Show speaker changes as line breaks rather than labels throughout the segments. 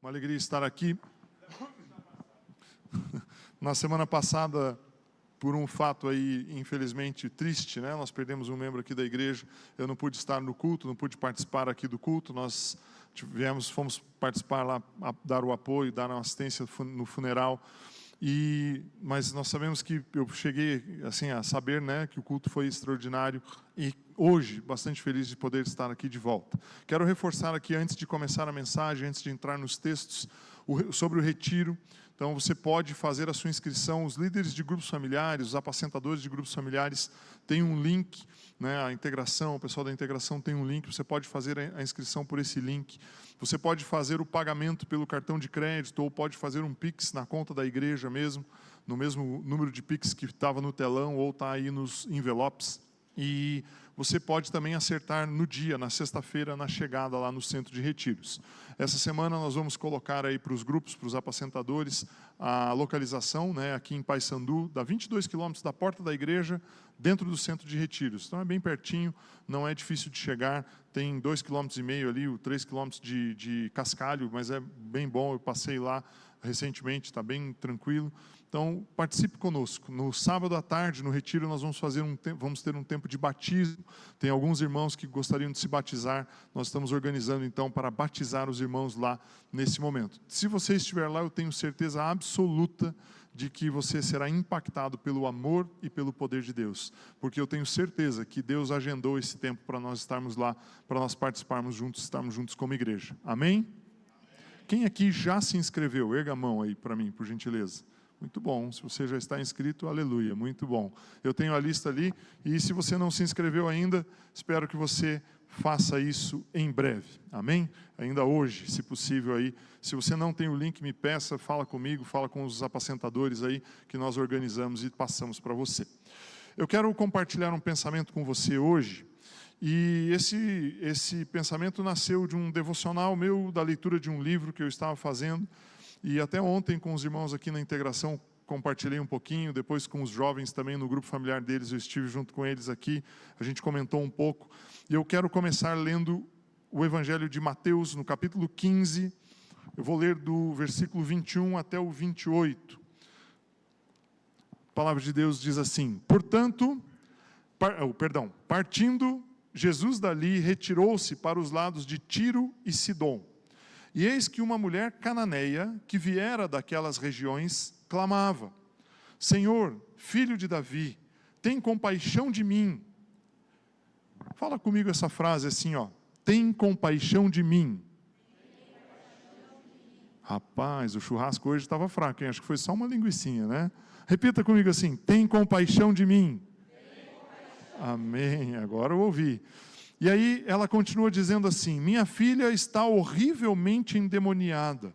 Uma alegria estar aqui. Na semana passada, por um fato aí, infelizmente, triste, né? Nós perdemos um membro aqui da igreja. Eu não pude estar no culto, não pude participar aqui do culto. Nós fomos participar lá, dar o apoio, dar uma assistência no funeral. Mas nós sabemos que eu cheguei assim a saber, né, que o culto foi extraordinário e hoje bastante feliz de poder estar aqui de volta. Quero reforçar aqui antes de começar a mensagem, antes de entrar nos textos, sobre o retiro. Então você pode fazer a sua inscrição. Os líderes de grupos familiares, os apacentadores de grupos familiares têm um link, né, a integração, o pessoal da integração tem um link, você pode fazer a inscrição por esse link. Você pode fazer o pagamento pelo cartão de crédito ou pode fazer um Pix na conta da igreja mesmo, no mesmo número de Pix que estava no telão ou está aí nos envelopes. E você pode também acertar no dia, na sexta-feira, na chegada lá no centro de retiros. Essa semana nós vamos colocar aí para os grupos, para os apacentadores, a localização, né, aqui em Paissandu, dá 22 quilômetros da porta da igreja, dentro do centro de retiros. Então é bem pertinho, não é difícil de chegar, tem 2,5 km ali, 3 km de cascalho, mas é bem bom, eu passei lá recentemente, está bem tranquilo. Então, participe conosco. No sábado à tarde, no retiro, nós vamos ter um tempo de batismo. Tem alguns irmãos que gostariam de se batizar. Nós estamos organizando, então, para batizar os irmãos lá nesse momento. Se você estiver lá, eu tenho certeza absoluta de que você será impactado pelo amor e pelo poder de Deus. Porque eu tenho certeza que Deus agendou esse tempo para nós estarmos lá, para nós participarmos juntos, estarmos juntos como igreja. Amém? Quem aqui já se inscreveu? Erga a mão aí para mim, por gentileza. Muito bom, se você já está inscrito, aleluia, muito bom. Eu tenho a lista ali, e se você não se inscreveu ainda, espero que você faça isso em breve, amém? Ainda hoje, se possível aí. Se você não tem o link, me peça, fala comigo, fala com os apacentadores aí, que nós organizamos e passamos para você. Eu quero compartilhar um pensamento com você hoje, e esse pensamento nasceu de um devocional meu, da leitura de um livro que eu estava fazendo, e até ontem com os irmãos aqui na integração compartilhei um pouquinho, depois com os jovens também no grupo familiar deles, eu estive junto com eles aqui, a gente comentou um pouco, e eu quero começar lendo o Evangelho de Mateus, no capítulo 15, eu vou ler do versículo 21 até o 28. A palavra de Deus diz assim: partindo, Jesus dali retirou-se para os lados de Tiro e Sidom. E eis que uma mulher cananeia, que viera daquelas regiões, clamava: Senhor, filho de Davi, tem compaixão de mim. Fala comigo essa frase assim, ó: tem compaixão de mim. Rapaz, o churrasco hoje estava fraco, hein? Acho que foi só uma linguicinha, né? Repita comigo assim: tem compaixão de mim. Amém, agora eu ouvi. E aí ela continua dizendo assim: minha filha está horrivelmente endemoniada.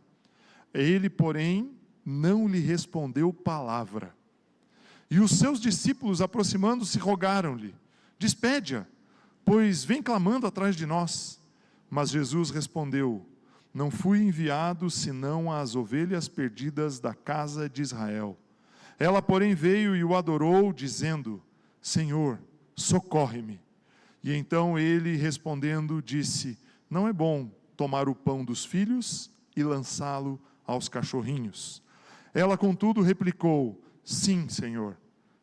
Ele, porém, não lhe respondeu palavra. E os seus discípulos, aproximando-se, rogaram-lhe: despede-a, pois vem clamando atrás de nós. Mas Jesus respondeu: não fui enviado senão às ovelhas perdidas da casa de Israel. Ela, porém, veio e o adorou, dizendo: Senhor, socorre-me. E então ele, respondendo, disse: não é bom tomar o pão dos filhos e lançá-lo aos cachorrinhos. Ela, contudo, replicou: sim, Senhor,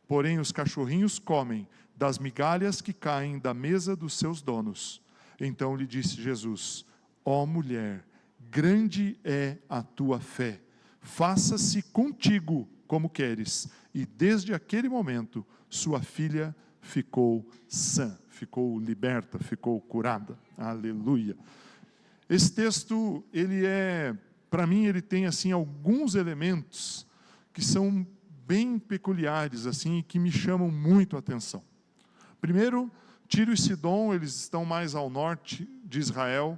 porém os cachorrinhos comem das migalhas que caem da mesa dos seus donos. Então lhe disse Jesus: ó mulher, grande é a tua fé, faça-se contigo como queres. E desde aquele momento sua filha ficou sã, ficou liberta, ficou curada. Aleluia. Esse texto, para mim, ele tem assim alguns elementos que são bem peculiares assim, e que me chamam muito a atenção. Primeiro, Tiro e Sidom, eles estão mais ao norte de Israel.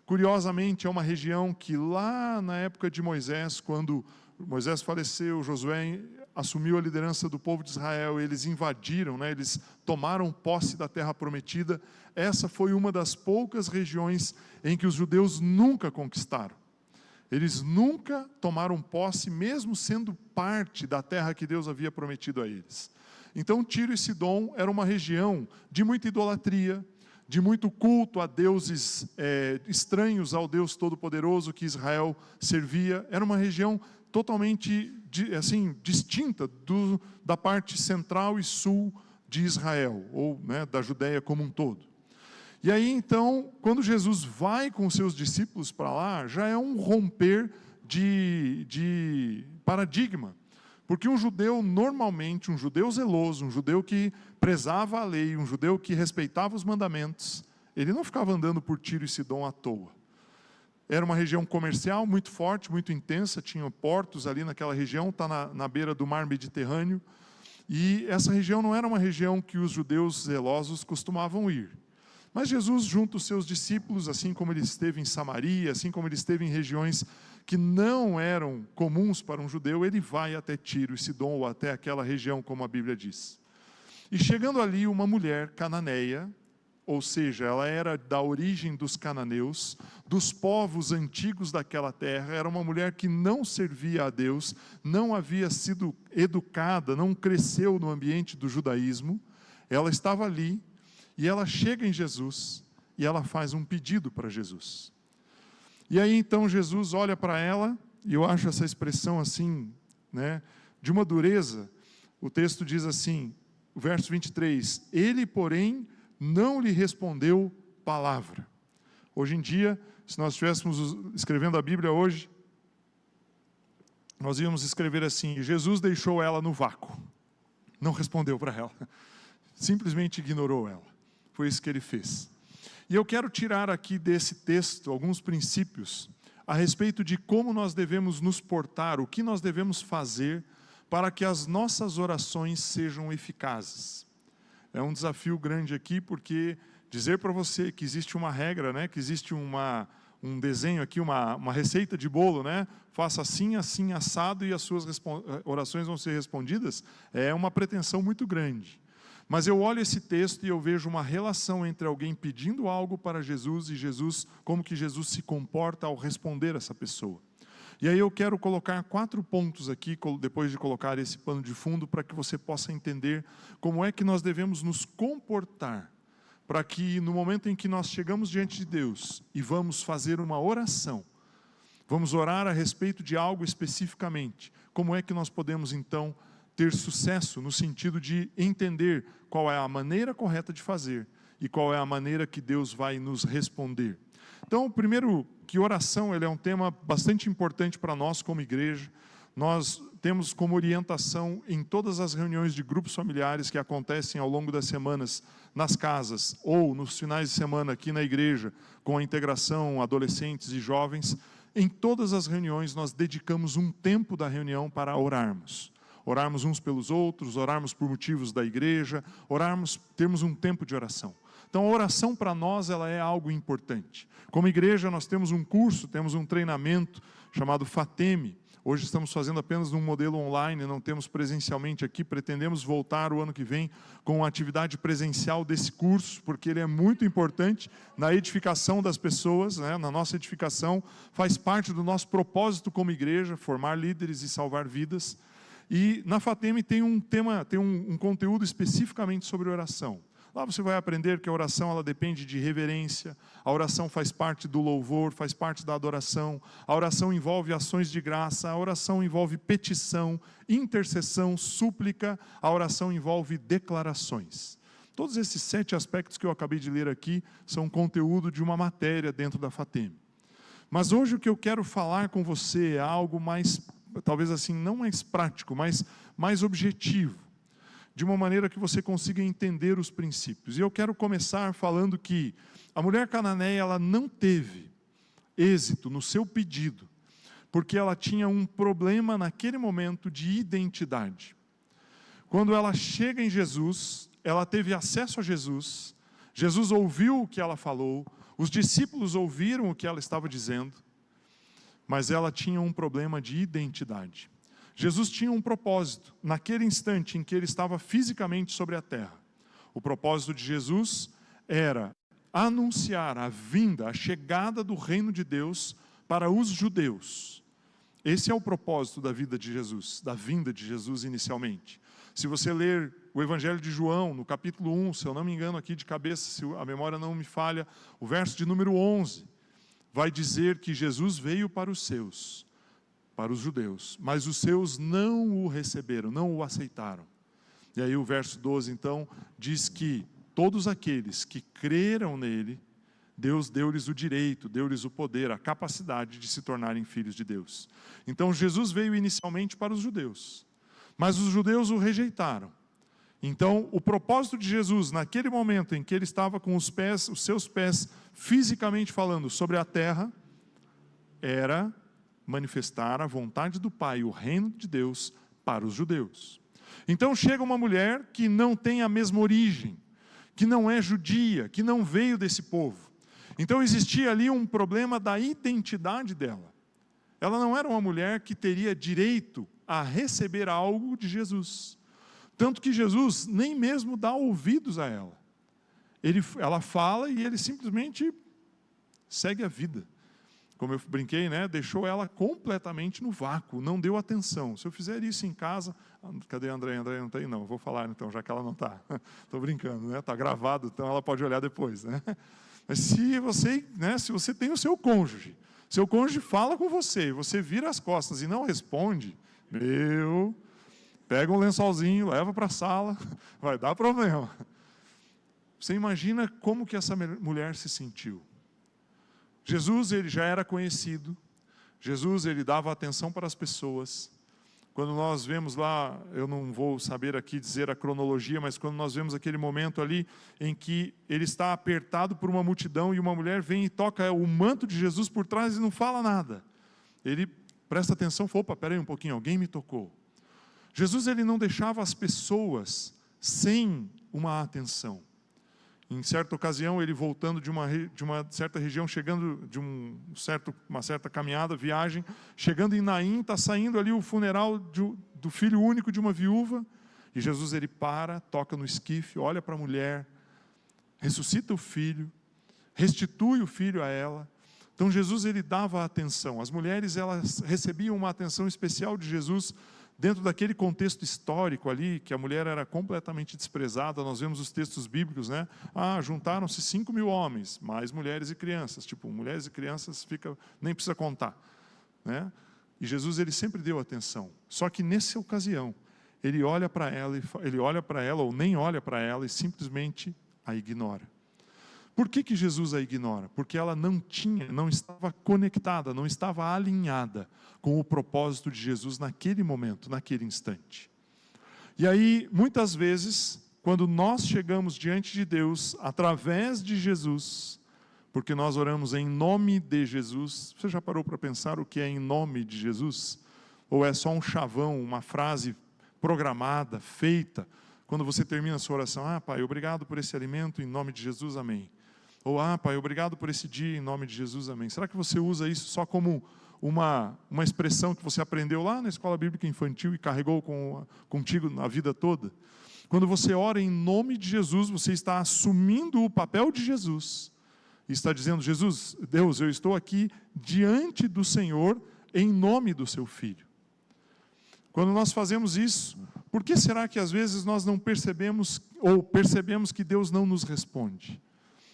Curiosamente, é uma região que lá na época de Moisés, quando Moisés faleceu, Josué assumiu a liderança do povo de Israel, eles invadiram, né, eles tomaram posse da terra prometida. Essa foi uma das poucas regiões em que os judeus nunca conquistaram. Eles nunca tomaram posse, mesmo sendo parte da terra que Deus havia prometido a eles. Então, Tiro e Sidom era uma região de muita idolatria, de muito culto a deuses estranhos ao Deus Todo-Poderoso que Israel servia. Era uma região totalmente distinta da parte central e sul de Israel, ou da Judéia como um todo. E aí então, quando Jesus vai com os seus discípulos para lá, já é um romper de paradigma. Porque um judeu normalmente, um judeu zeloso, um judeu que prezava a lei, um judeu que respeitava os mandamentos, ele não ficava andando por Tiro e Sidom à toa. Era uma região comercial muito forte, muito intensa, tinha portos ali naquela região, está na beira do mar Mediterrâneo, e essa região não era uma região que os judeus zelosos costumavam ir. Mas Jesus, junto aos seus discípulos, assim como ele esteve em Samaria, assim como ele esteve em regiões que não eram comuns para um judeu, ele vai até Tiro e Sidom, ou até aquela região, como a Bíblia diz. E chegando ali, uma mulher cananeia, ou seja, ela era da origem dos cananeus, dos povos antigos daquela terra, era uma mulher que não servia a Deus, não havia sido educada, não cresceu no ambiente do judaísmo. Ela estava ali, e ela chega em Jesus, e ela faz um pedido para Jesus. E aí então Jesus olha para ela, e eu acho essa expressão assim, de uma dureza. O texto diz assim, o verso 23, ele, porém, não lhe respondeu palavra. Hoje em dia, se nós estivéssemos escrevendo a Bíblia hoje, nós íamos escrever assim, Jesus deixou ela no vácuo, não respondeu para ela, simplesmente ignorou ela. Foi isso que ele fez. E eu quero tirar aqui desse texto alguns princípios a respeito de como nós devemos nos portar, o que nós devemos fazer para que as nossas orações sejam eficazes. É um desafio grande aqui, porque dizer para você que existe uma regra, que existe um desenho aqui, uma receita de bolo, faça assim, assim, assado e as suas orações vão ser respondidas, é uma pretensão muito grande. Mas eu olho esse texto e eu vejo uma relação entre alguém pedindo algo para Jesus e Jesus, como que Jesus se comporta ao responder essa pessoa. E aí eu quero colocar 4 pontos aqui, depois de colocar esse pano de fundo, para que você possa entender como é que nós devemos nos comportar, para que no momento em que nós chegamos diante de Deus e vamos fazer uma oração, vamos orar a respeito de algo especificamente, como é que nós podemos então ter sucesso no sentido de entender qual é a maneira correta de fazer e qual é a maneira que Deus vai nos responder. Então, primeiro, que oração ele é um tema bastante importante para nós como igreja. Nós temos como orientação em todas as reuniões de grupos familiares que acontecem ao longo das semanas nas casas ou nos finais de semana aqui na igreja, com a integração adolescentes e jovens. Em todas as reuniões nós dedicamos um tempo da reunião para orarmos. Orarmos uns pelos outros, orarmos por motivos da igreja, termos um tempo de oração. Então a oração para nós ela é algo importante. Como igreja nós temos um curso, temos um treinamento chamado FATEME. Hoje estamos fazendo apenas num modelo online, não temos presencialmente aqui, pretendemos voltar o ano que vem com a atividade presencial desse curso, porque ele é muito importante na edificação das pessoas, na nossa edificação, faz parte do nosso propósito como igreja, formar líderes e salvar vidas. E na FATEME tem um tema, tem um conteúdo especificamente sobre oração. Lá você vai aprender que a oração ela depende de reverência, a oração faz parte do louvor, faz parte da adoração, a oração envolve ações de graça, a oração envolve petição, intercessão, súplica, a oração envolve declarações. Todos esses 7 aspectos que eu acabei de ler aqui são conteúdo de uma matéria dentro da FATEME. Mas hoje o que eu quero falar com você é algo mais, talvez assim, não mais prático, mas mais objetivo, de uma maneira que você consiga entender os princípios. E eu quero começar falando que a mulher cananeia ela não teve êxito no seu pedido, porque ela tinha um problema naquele momento de identidade. Quando ela chega em Jesus, ela teve acesso a Jesus, Jesus ouviu o que ela falou, os discípulos ouviram o que ela estava dizendo, mas ela tinha um problema de identidade. Jesus tinha um propósito, naquele instante em que ele estava fisicamente sobre a terra. O propósito de Jesus era anunciar a vinda, a chegada do reino de Deus para os judeus. esse é o propósito da vida de Jesus, da vinda de Jesus inicialmente. Se você ler o Evangelho de João, no capítulo 1, se eu não me engano aqui de cabeça, se a memória não me falha, o verso de número 11, vai dizer que Jesus veio para os seus, para os judeus, mas os seus não o receberam, não o aceitaram. E aí o verso 12, então, diz que todos aqueles que creram nele, Deus deu-lhes o direito, deu-lhes o poder, a capacidade de se tornarem filhos de Deus. Então Jesus veio inicialmente para os judeus, mas os judeus o rejeitaram. Então o propósito de Jesus, naquele momento em que ele estava com os seus pés, fisicamente falando, sobre a terra, era manifestar a vontade do Pai, o reino de Deus, para os judeus. Então chega uma mulher que não tem a mesma origem, que não é judia, que não veio desse povo. Então existia ali um problema da identidade dela. Ela não era uma mulher que teria direito a receber algo de Jesus. Tanto que Jesus nem mesmo dá ouvidos a ela. Ela fala e ele simplesmente segue a vida. Como eu brinquei, né? Deixou ela completamente no vácuo, não deu atenção. Se eu fizer isso em casa... Cadê a Andréia? A Andréia não está aí? Não, eu vou falar então, já que ela não está. Estou brincando, né? Está gravado, então ela pode olhar depois, né? Mas se você tem o seu cônjuge fala com você, você vira as costas e não responde, pega um lençolzinho, leva para a sala, vai dar problema. Você imagina como que essa mulher se sentiu? Jesus, ele já era conhecido, Jesus, ele dava atenção para as pessoas. Quando nós vemos lá, eu não vou saber aqui dizer a cronologia, mas quando nós vemos aquele momento ali em que ele está apertado por uma multidão e uma mulher vem e toca o manto de Jesus por trás e não fala nada. Ele presta atenção e fala, opa, peraí um pouquinho, alguém me tocou. Jesus, ele não deixava as pessoas sem uma atenção. Em certa ocasião, ele voltando de uma certa região, chegando de uma certa caminhada, viagem, chegando em Naim, está saindo ali o funeral do filho único de uma viúva, e Jesus ele para, toca no esquife, olha para a mulher, ressuscita o filho, restitui o filho a ela. Então Jesus ele dava atenção. As mulheres elas recebiam uma atenção especial de Jesus, dentro daquele contexto histórico ali, que a mulher era completamente desprezada. Nós vemos os textos bíblicos, né? Juntaram-se 5.000 homens, mais mulheres e crianças. Tipo, mulheres e crianças, nem precisa contar, né? E Jesus, ele sempre deu atenção. Só que nessa ocasião, ele olha para ela, ou nem olha para ela, e simplesmente a ignora. Por que Jesus a ignora? Porque ela não estava conectada, não estava alinhada com o propósito de Jesus naquele momento, naquele instante. E aí, muitas vezes, quando nós chegamos diante de Deus, através de Jesus, porque nós oramos em nome de Jesus, você já parou para pensar o que é em nome de Jesus? Ou é só um chavão, uma frase programada, feita, quando você termina a sua oração, Pai, obrigado por esse alimento, em nome de Jesus, amém. Ou, Pai, obrigado por esse dia, em nome de Jesus, amém. Será que você usa isso só como uma expressão que você aprendeu lá na escola bíblica infantil e carregou contigo na vida toda? Quando você ora em nome de Jesus, você está assumindo o papel de Jesus. E está dizendo, Jesus, Deus, eu estou aqui diante do Senhor, em nome do seu Filho. Quando nós fazemos isso, por que será que às vezes nós não percebemos, ou percebemos que Deus não nos responde?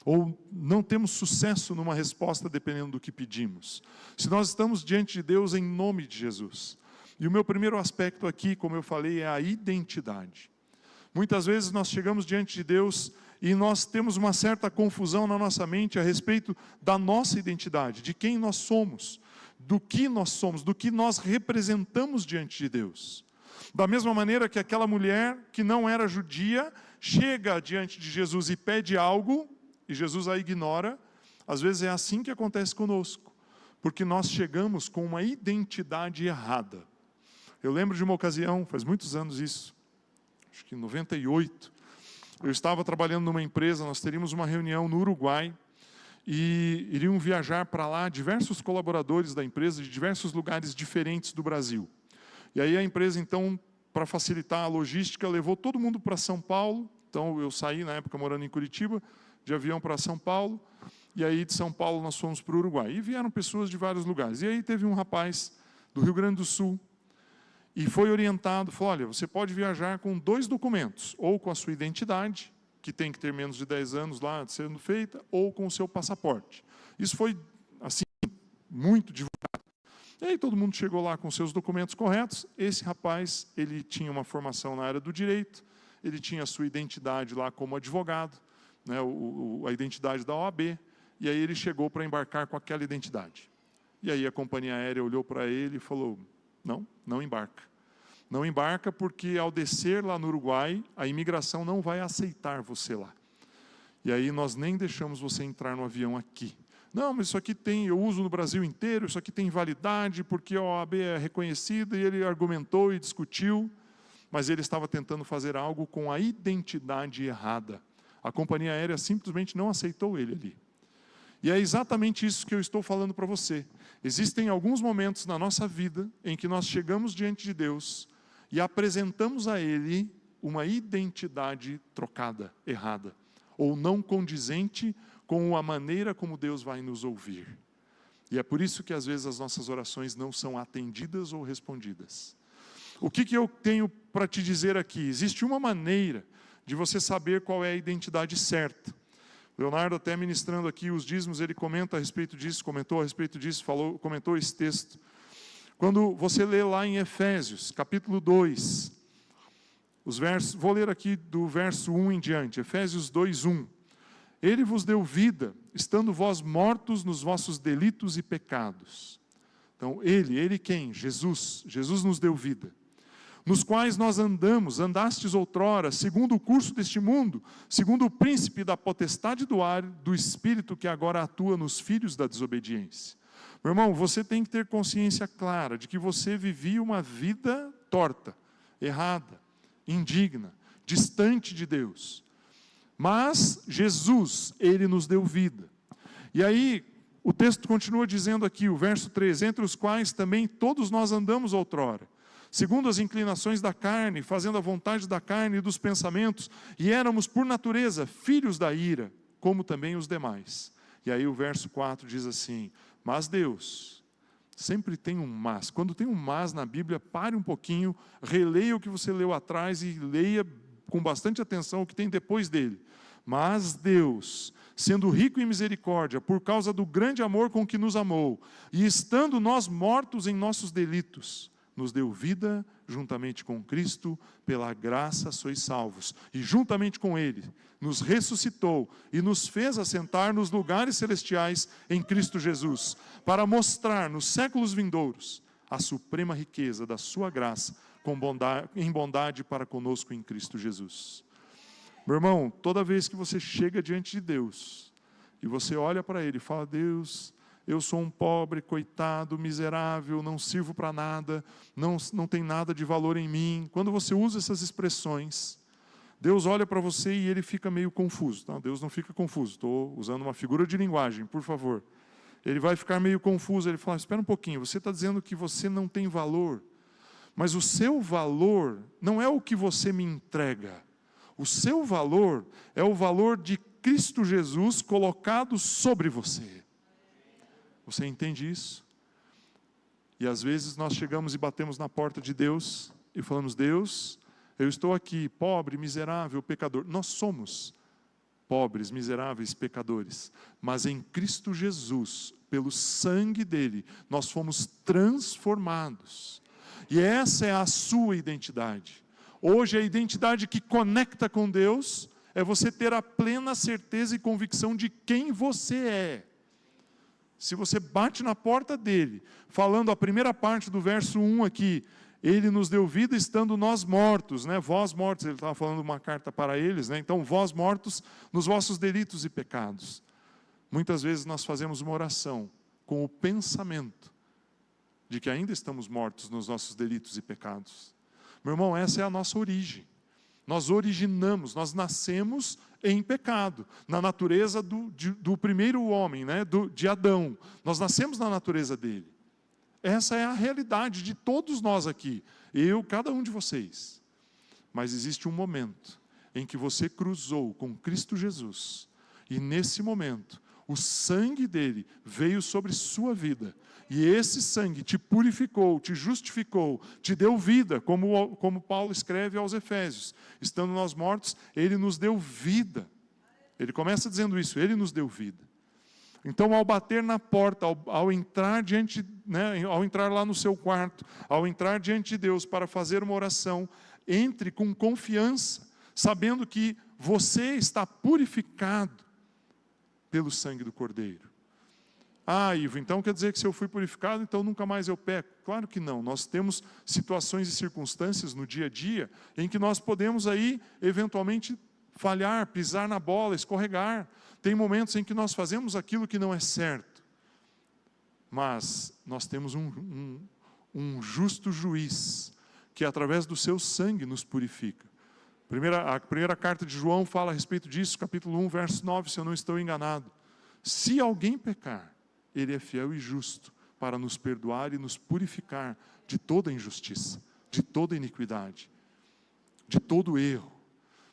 Ou não temos sucesso numa resposta dependendo do que pedimos? Se nós estamos diante de Deus em nome de Jesus. E o meu primeiro aspecto aqui, como eu falei, é a identidade. Muitas vezes nós chegamos diante de Deus e nós temos uma certa confusão na nossa mente a respeito da nossa identidade, de quem nós somos, do que nós representamos diante de Deus. Da mesma maneira que aquela mulher que não era judia, chega diante de Jesus e pede algo, e Jesus a ignora. Às vezes é assim que acontece conosco, porque nós chegamos com uma identidade errada. Eu lembro de uma ocasião, faz muitos anos isso, acho que em 98, eu estava trabalhando numa empresa, nós teríamos uma reunião no Uruguai, e iriam viajar para lá diversos colaboradores da empresa, de diversos lugares diferentes do Brasil. E aí a empresa, então, para facilitar a logística, levou todo mundo para São Paulo. Então eu saí, na época, morando em Curitiba, de avião para São Paulo, e aí de São Paulo nós fomos para o Uruguai. E vieram pessoas de vários lugares. E aí teve um rapaz do Rio Grande do Sul, e foi orientado, falou, olha, você pode viajar com 2 documentos, ou com a sua identidade, que tem que ter menos de 10 anos lá sendo feita, ou com o seu passaporte. Isso foi, assim, muito divulgado. E aí todo mundo chegou lá com seus documentos corretos. Esse rapaz, ele tinha uma formação na área do direito, ele tinha a sua identidade lá como advogado, né, a identidade da OAB, e aí ele chegou para embarcar com aquela identidade. E aí a companhia aérea olhou para ele e falou, não embarca. Não embarca porque ao descer lá no Uruguai, a imigração não vai aceitar você lá. E aí nós nem deixamos você entrar no avião aqui. Não, mas isso aqui eu uso no Brasil inteiro, isso aqui tem validade porque a OAB é reconhecida, e ele argumentou e discutiu, mas ele estava tentando fazer algo com a identidade errada. A companhia aérea simplesmente não aceitou ele ali. E é exatamente isso que eu estou falando para você. Existem alguns momentos na nossa vida em que nós chegamos diante de Deus e apresentamos a Ele uma identidade trocada, errada, ou não condizente com a maneira como Deus vai nos ouvir. E é por isso que às vezes as nossas orações não são atendidas ou respondidas. O que eu tenho para te dizer aqui? Existe uma maneira de você saber qual é a identidade certa. Leonardo, até ministrando aqui os dízimos, ele comenta a respeito disso, comentou a respeito disso, comentou esse texto. Quando você lê lá em Efésios, capítulo 2, os versos, vou ler aqui do verso 1 em diante, Efésios 2, 1. Ele vos deu vida, estando vós mortos nos vossos delitos e pecados. Então, ele quem? Jesus nos deu vida. Nos quais nós andastes outrora, segundo o curso deste mundo, segundo o príncipe da potestade do ar, do espírito que agora atua nos filhos da desobediência. Meu irmão, você tem que ter consciência clara de que você vivia uma vida torta, errada, indigna, distante de Deus. Mas Jesus, Ele nos deu vida. E aí, o texto continua dizendo aqui, o verso 3, entre os quais também todos nós andamos outrora, segundo as inclinações da carne, fazendo a vontade da carne e dos pensamentos, e éramos por natureza filhos da ira, como também os demais. E aí o verso 4 diz assim, mas Deus, sempre tem um mas. Quando tem um mas na Bíblia, pare um pouquinho, releia o que você leu atrás e leia com bastante atenção o que tem depois dele. Mas Deus, sendo rico em misericórdia, por causa do grande amor com que nos amou, e estando nós mortos em nossos delitos, nos deu vida juntamente com Cristo, pela graça sois salvos. E juntamente com Ele, nos ressuscitou e nos fez assentar nos lugares celestiais em Cristo Jesus, para mostrar nos séculos vindouros a suprema riqueza da sua graça, em bondade para conosco em Cristo Jesus. Meu irmão, toda vez que você chega diante de Deus, e você olha para Ele e fala, Deus, eu sou um pobre, coitado, miserável, não sirvo para nada, não tem nada de valor em mim. Quando você usa essas expressões, Deus olha para você e Ele fica meio confuso. Não, Deus não fica confuso, estou usando uma figura de linguagem, por favor. Ele vai ficar meio confuso, Ele fala, espera um pouquinho, você está dizendo que você não tem valor, mas o seu valor não é o que você me entrega. O seu valor é o valor de Cristo Jesus colocado sobre você. Você entende isso? E às vezes nós chegamos e batemos na porta de Deus e falamos, Deus, eu estou aqui, pobre, miserável, pecador. Nós somos pobres, miseráveis, pecadores. Mas em Cristo Jesus, pelo sangue dele, nós fomos transformados. E essa é a sua identidade. Hoje a identidade que conecta com Deus é você ter a plena certeza e convicção de quem você é. Se você bate na porta dele, falando a primeira parte do verso 1 aqui, ele nos deu vida estando nós mortos, né? Vós mortos, ele estava falando uma carta para eles, né? Então vós mortos nos vossos delitos e pecados. Muitas vezes nós fazemos uma oração com o pensamento de que ainda estamos mortos nos nossos delitos e pecados. Meu irmão, essa é a nossa origem. Nós originamos, nós nascemos em pecado, na natureza do primeiro homem, né? de Adão. Nós nascemos na natureza dele. Essa é a realidade de todos nós aqui, eu, cada um de vocês. Mas existe um momento em que você cruzou com Cristo Jesus, e nesse momento, O sangue dele veio sobre sua vida. E esse sangue te purificou, te justificou, te deu vida, como Paulo escreve aos Efésios. Estando nós mortos, ele nos deu vida. Ele começa dizendo isso, ele nos deu vida. Então, ao bater na porta, ao entrar ao entrar lá no seu quarto, ao entrar diante de Deus para fazer uma oração, entre com confiança, sabendo que você está purificado pelo sangue do Cordeiro. Ah, Ivo, então quer dizer que se eu fui purificado, então nunca mais eu peco? Claro que não. Nós temos situações e circunstâncias no dia a dia em que nós podemos aí, eventualmente, falhar, pisar na bola, escorregar. Tem momentos em que nós fazemos aquilo que não é certo. Mas nós temos um justo juiz, que através do seu sangue nos purifica. A primeira carta de João fala a respeito disso, capítulo 1, verso 9, se eu não estou enganado. Se alguém pecar, ele é fiel e justo para nos perdoar e nos purificar de toda injustiça, de toda iniquidade, de todo erro.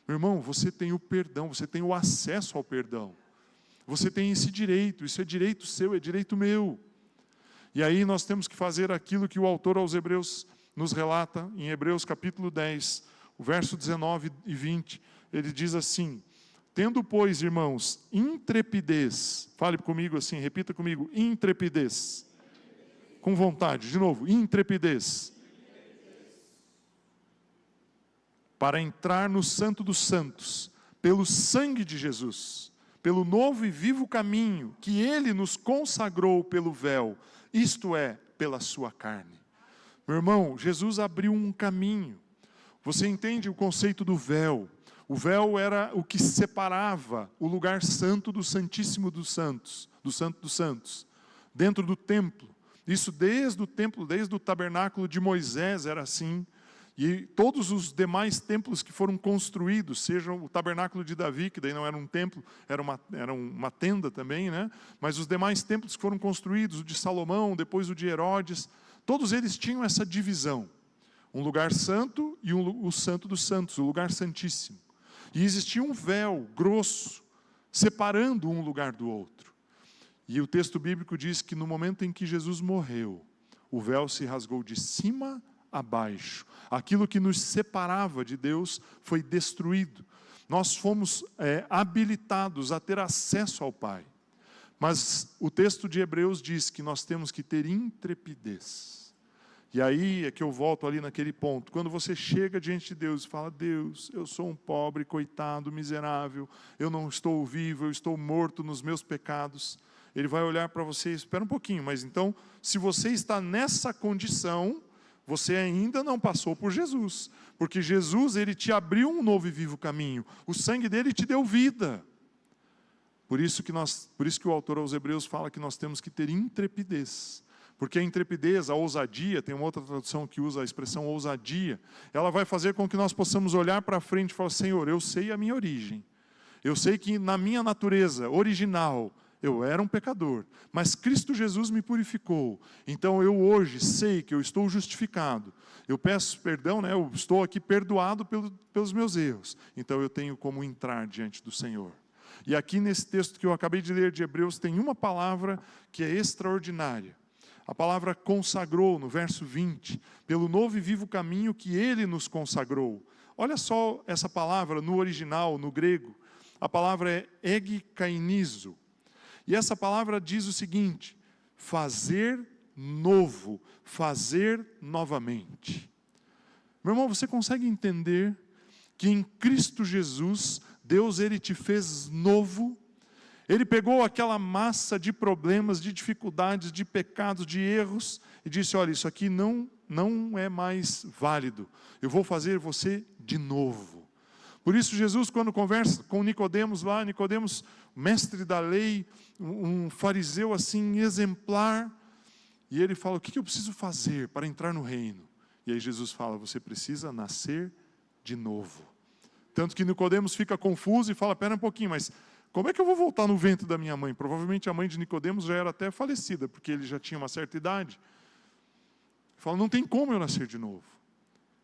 Meu irmão, você tem o perdão, você tem o acesso ao perdão. Você tem esse direito, isso é direito seu, é direito meu. E aí nós temos que fazer aquilo que o autor aos Hebreus nos relata, em Hebreus capítulo 10, o verso 19 e 20, ele diz assim: tendo, pois, irmãos, intrepidez, fale comigo assim, repita comigo, intrepidez, com vontade, de novo, intrepidez, para entrar no Santo dos Santos, pelo sangue de Jesus, pelo novo e vivo caminho que Ele nos consagrou pelo véu, isto é, pela sua carne. Meu irmão, Jesus abriu um caminho. Você entende o conceito do véu? O véu era o que separava o lugar santo do Santíssimo dos Santos, do Santo dos Santos, dentro do templo. Isso desde o templo, desde o tabernáculo de Moisés era assim. E todos os demais templos que foram construídos, sejam o tabernáculo de Davi, que daí não era um templo, era uma tenda também, né? Mas os demais templos que foram construídos, o de Salomão, depois o de Herodes, todos eles tinham essa divisão. Um lugar santo e o santo dos santos, o lugar santíssimo. E existia um véu grosso, separando um lugar do outro. E o texto bíblico diz que no momento em que Jesus morreu, o véu se rasgou de cima a baixo. Aquilo que nos separava de Deus foi destruído. Nós fomos habilitados a ter acesso ao Pai. Mas o texto de Hebreus diz que nós temos que ter intrepidez. E aí é que eu volto ali naquele ponto. Quando você chega diante de Deus e fala: Deus, eu sou um pobre, coitado, miserável, eu não estou vivo, eu estou morto nos meus pecados. Ele vai olhar para você e espera um pouquinho, mas então, se você está nessa condição, você ainda não passou por Jesus. Porque Jesus, Ele te abriu um novo e vivo caminho. O sangue dele te deu vida. Por isso que o autor aos Hebreus fala que nós temos que ter intrepidez. Porque a intrepidez, a ousadia, tem uma outra tradução que usa a expressão ousadia, ela vai fazer com que nós possamos olhar para frente e falar: Senhor, eu sei a minha origem. Eu sei que na minha natureza original, eu era um pecador, mas Cristo Jesus me purificou. Então eu hoje sei que eu estou justificado. Eu peço perdão, eu estou aqui perdoado pelos meus erros. Então eu tenho como entrar diante do Senhor. E aqui nesse texto que eu acabei de ler de Hebreus, tem uma palavra que é extraordinária. A palavra consagrou, no verso 20, pelo novo e vivo caminho que Ele nos consagrou. Olha só essa palavra no original, no grego. A palavra é egikainizo. E essa palavra diz o seguinte: fazer novo, fazer novamente. Meu irmão, você consegue entender que em Cristo Jesus, Deus, Ele te fez novo? Ele pegou aquela massa de problemas, de dificuldades, de pecados, de erros, e disse: olha, isso aqui não é mais válido. Eu vou fazer você de novo. Por isso Jesus, quando conversa com Nicodemos lá, Nicodemos, mestre da lei, um fariseu assim, exemplar, e ele fala: o que eu preciso fazer para entrar no reino? E aí Jesus fala: você precisa nascer de novo. Tanto que Nicodemos fica confuso e fala: pera um pouquinho, mas como é que eu vou voltar no ventre da minha mãe? Provavelmente a mãe de Nicodemos já era até falecida, porque ele já tinha uma certa idade. Ele fala: não tem como eu nascer de novo.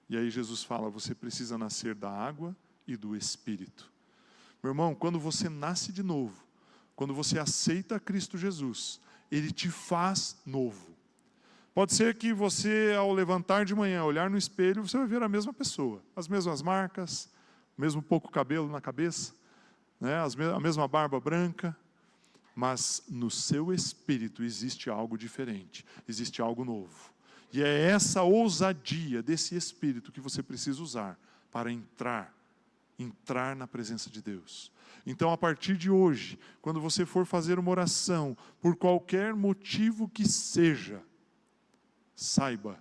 E aí Jesus fala: você precisa nascer da água e do Espírito. Meu irmão, quando você nasce de novo, quando você aceita Cristo Jesus, Ele te faz novo. Pode ser que você, ao levantar de manhã, olhar no espelho, você vai ver a mesma pessoa, as mesmas marcas, o mesmo pouco cabelo na cabeça, né? A mesma barba branca, mas no seu espírito existe algo diferente, existe algo novo. E é essa ousadia desse espírito que você precisa usar para entrar na presença de Deus. Então, a partir de hoje, quando você for fazer uma oração, por qualquer motivo que seja, saiba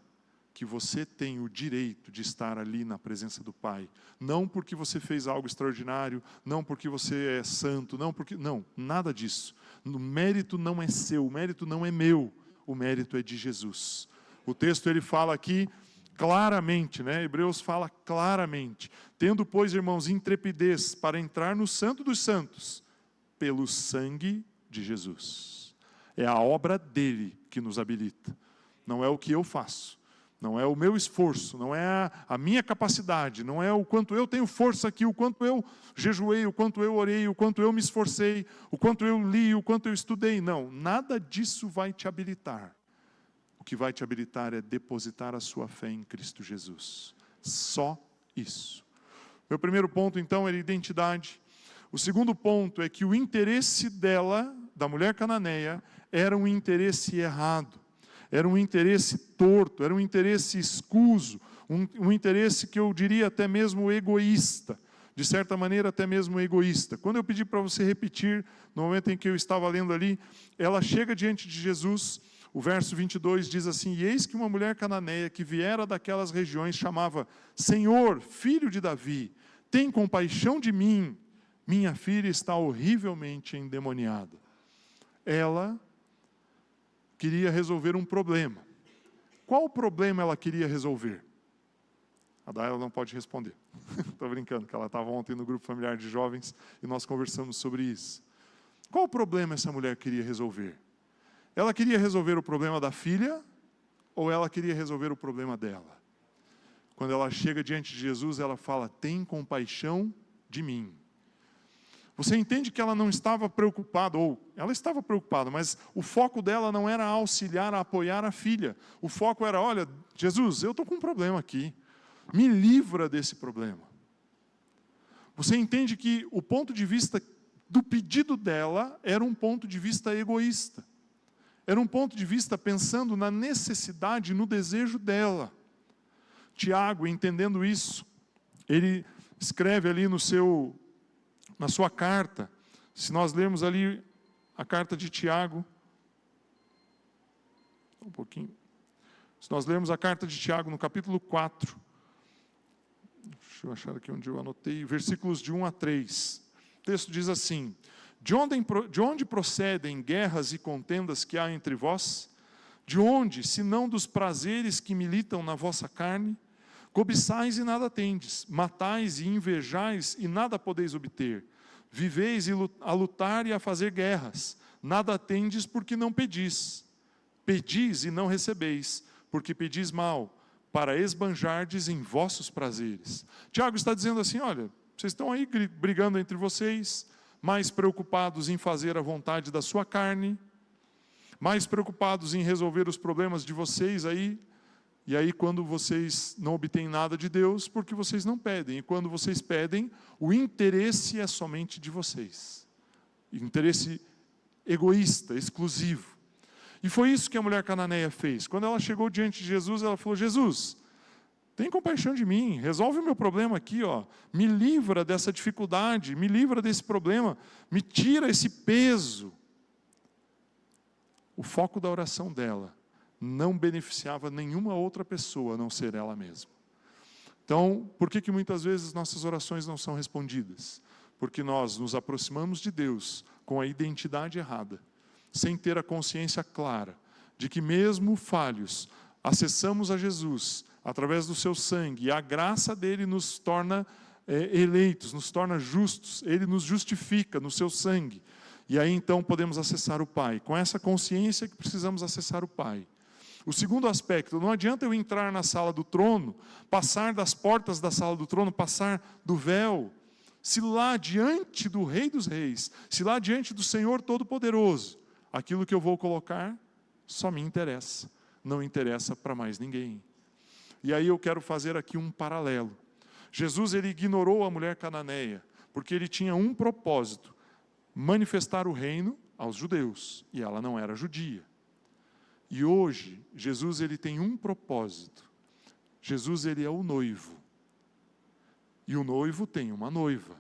que você tem o direito de estar ali na presença do Pai. Não porque você fez algo extraordinário, não porque você é santo, não, nada disso. O mérito não é seu, o mérito não é meu, o mérito é de Jesus. O texto ele fala aqui claramente, né? Hebreus fala claramente. Tendo, pois, irmãos, intrepidez para entrar no Santo dos Santos, pelo sangue de Jesus. É a obra dele que nos habilita. Não é o que eu faço, não é o meu esforço, não é a minha capacidade, não é o quanto eu tenho força aqui, o quanto eu jejuei, o quanto eu orei, o quanto eu me esforcei, o quanto eu li, o quanto eu estudei. Não, nada disso vai te habilitar. O que vai te habilitar é depositar a sua fé em Cristo Jesus. Só isso. Meu primeiro ponto, então, era identidade. O segundo ponto é que o interesse dela, da mulher cananeia, era um interesse errado. Era um interesse torto, era um interesse escuso, um interesse que eu diria até mesmo egoísta, de certa maneira até mesmo egoísta. Quando eu pedi para você repetir, no momento em que eu estava lendo ali, ela chega diante de Jesus, o verso 22 diz assim: e eis que uma mulher cananeia que viera daquelas regiões chamava: Senhor, filho de Davi, tem compaixão de mim, minha filha está horrivelmente endemoniada. Ela queria resolver um problema. Qual problema ela queria resolver? A Daila não pode responder. Estou brincando, que ela estava ontem no grupo familiar de jovens e nós conversamos sobre isso. Qual problema essa mulher queria resolver? Ela queria resolver o problema da filha ou ela queria resolver o problema dela? Quando ela chega diante de Jesus, ela fala: tem compaixão de mim. Você entende que ela não estava preocupada, ou ela estava preocupada, mas o foco dela não era auxiliar, apoiar a filha. O foco era: olha, Jesus, eu estou com um problema aqui, me livra desse problema. Você entende que o ponto de vista do pedido dela era um ponto de vista egoísta. Era um ponto de vista pensando na necessidade, no desejo dela. Tiago, entendendo isso, ele escreve ali na sua carta, se nós lermos ali a carta de Tiago, se nós lermos a carta de Tiago no capítulo 4, deixa eu achar aqui onde eu anotei, versículos de 1 a 3, o texto diz assim: de onde procedem guerras e contendas que há entre vós? De onde, senão dos prazeres que militam na vossa carne? Cobiçais e nada tendes, matais e invejais e nada podeis obter. Viveis a lutar e a fazer guerras, nada tendes porque não pedis. Pedis e não recebeis, porque pedis mal, para esbanjardes em vossos prazeres. Tiago está dizendo assim: olha, vocês estão aí brigando entre vocês, mais preocupados em fazer a vontade da sua carne, mais preocupados em resolver os problemas de vocês aí. E aí, quando vocês não obtêm nada de Deus, porque vocês não pedem. E quando vocês pedem, o interesse é somente de vocês. Interesse egoísta, exclusivo. E foi isso que a mulher cananeia fez. Quando ela chegou diante de Jesus, ela falou: Jesus, tem compaixão de mim, resolve o meu problema aqui, ó. Me livra dessa dificuldade, me livra desse problema, me tira esse peso. O foco da oração dela não beneficiava nenhuma outra pessoa, a não ser ela mesma. Então, por que muitas vezes nossas orações não são respondidas? Porque nós nos aproximamos de Deus com a identidade errada, sem ter a consciência clara de que mesmo falhos, acessamos a Jesus através do seu sangue, e a graça dele nos torna eleitos, nos torna justos, ele nos justifica no seu sangue. E aí então podemos acessar o Pai, com essa consciência que precisamos acessar o Pai. O segundo aspecto: não adianta eu entrar na sala do trono, passar das portas da sala do trono, passar do véu, se lá diante do Rei dos Reis, se lá diante do Senhor Todo-Poderoso, aquilo que eu vou colocar só me interessa, não interessa para mais ninguém. E aí eu quero fazer aqui um paralelo. Jesus, ele ignorou a mulher cananeia, porque ele tinha um propósito: manifestar o reino aos judeus, e ela não era judia. E hoje, Jesus, ele tem um propósito. Jesus, ele é o noivo. E o noivo tem uma noiva.